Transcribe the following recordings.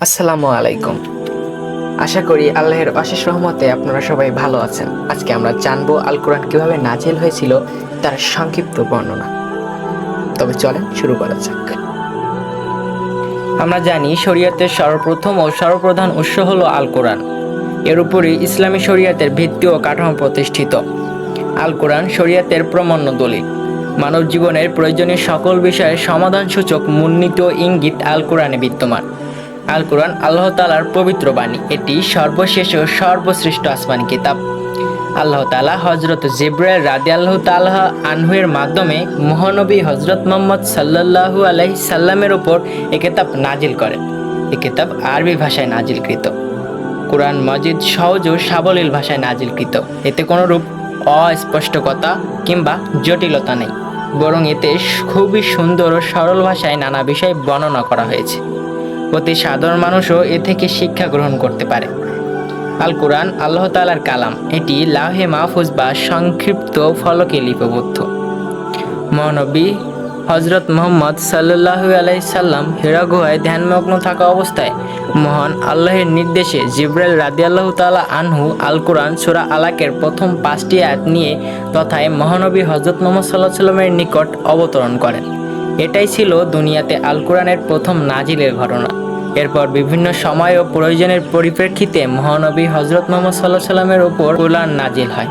আসসালামু আলাইকুম। আশা করি আল্লাহর অশেষ রহমতে আপনারা সবাই ভালো আছেন। আজকে আমরা জানবো আল কোরআন কিভাবে নাজিল হয়েছিল তার সংক্ষিপ্ত বর্ণনা। তবে চলেন শুরু করা যাক। আমরা জানি শরীয়তের সর্বপ্রথম ও সর্বপ্রধান উৎস হলো আল কোরআন। এর উপরই ইসলামী শরীয়তের ভিত্তি ও কাঠামো প্রতিষ্ঠিত। আল কোরআন শরীয়তের প্রমাণ্য দলিল। মানব জীবনের প্রয়োজনীয় সকল বিষয়ের সমাধানসূচক মূলনীতি ও ইঙ্গিত আল কোরআনে বিদ্যমান। আল কোরআন আল্লাহ তাআলার পবিত্র বাণী। এটি সর্বশেষ ও সর্বশ্রেষ্ঠ আসমানি কিতাব। আল্লাহ তাআলা হযরত জিবরাইল রাদিয়াল্লাহু তাআলা আনহু এর মাধ্যমে মহানবী হযরত মুহাম্মদ সাল্লাল্লাহু আলাইহি সাল্লামের উপর এই কিতাব নাজিল করেন। এই কিতাব আরবি ভাষায় নাজিলকৃত। কোরআন মাজিদ সহজ ও সাবলীল ভাষায় নাজিলকৃত। এতে কোনরূপ অস্পষ্টতা কিংবা জটিলতা নেই, বরং এতে খুবই সুন্দর ও সরল ভাষায় নানা বিষয় বর্ণনা করা হয়েছে। অতি সাধারণ মানুষও এ থেকে শিক্ষা গ্রহণ করতে পারে। আল কোরআন আল্লাহ তাআলার কালাম। এটি লাহে মাহফুজ বা সংক্ষিপ্ত ফলকে লিপিবদ্ধ। মহানবী হযরত মুহাম্মদ সাল্লাল্লাহু আলাইহি সাল্লাম হিরা গুহায় ধ্যানমগ্ন থাকা অবস্থায় মহান আল্লাহর নির্দেশে জিবরাইল রাদিয়াল্লাহু তাআলা আনহু আল কোরআন সূরা আলাকের প্রথম 5টি আয়াত নিয়ে তথায় মহানবী হযরত মুহাম্মদ সাল্লাল্লাহু আলাইহি সাল্লামের নিকট অবতরণ করেন। এটাই ছিল দুনিয়াতে আল কোরআনের প্রথম নাজিলের ঘটনা। এরপর বিভিন্ন সময় ও প্রয়োজনের পরিপ্রেক্ষিতে মহানবী হযরত মুহাম্মদ সাল্লাল্লাহু আলাইহি সাল্লামের উপর কোরআন নাজিল হয়।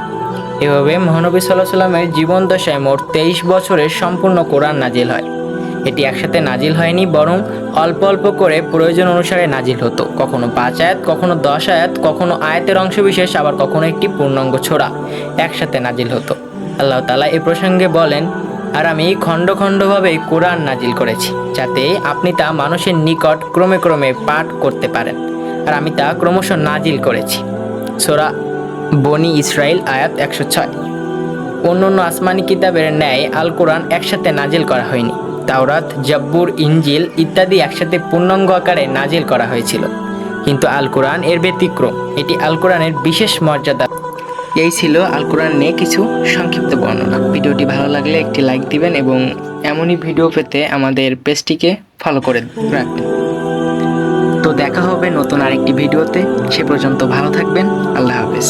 এভাবে মহানবী সাল্লাল্লাহু আলাইহি সাল্লামের জীবন দশায় মোট 23 বছরের সম্পূর্ণ কোরআন নাজিল হয়। এটি একসাথে নাজিল হয়নি, বরং অল্প অল্প করে প্রয়োজন অনুসারে নাজিল হতো। কখনো 5 আয়াত, কখনো 10 আয়াত, কখনো আয়াতের অংশবিশেষ, আবার কখনো একটি পূর্ণাঙ্গ ছোরা একসাথে নাজিল হতো। আল্লাহ তাআলা এ প্রসঙ্গে বলেন, আর আমি খণ্ড খণ্ডভাবে কোরআন নাজিল করেছি, যাতে আপনি তা মানুষের নিকট ক্রমে ক্রমে পাঠ করতে পারেন। আর আমি তা ক্রমশ নাজিল করেছি। সূরা বনী ইসরাইল আয়াত 106। অন্যান্য আসমানি কিতাবের ন্যায় আল কোরআন একসাথে নাজিল করা হয়নি। তাওরাত, জাব্বুর, ইনজিল ইত্যাদি একসাথে পূর্ণাঙ্গ আকারে নাজিল করা হয়েছিল। কিন্তু আল কোরআন এর ব্যতিক্রম। এটি আল কোরআনের বিশেষ মর্যাদা। এই ছিল আল কোরআন নিয়ে কিছু সংক্ষিপ্ত বর্ণনা। ভিডিওটি ভালো লাগলে একটি লাইক দিবেন এবং এমনই ভিডিও পেতে আমাদের পেজটিকে ফলো করে রাখবেন। তো দেখা হবে নতুন আরেকটি ভিডিওতে। সে পর্যন্ত ভালো থাকবেন। আল্লাহ হাফেজ।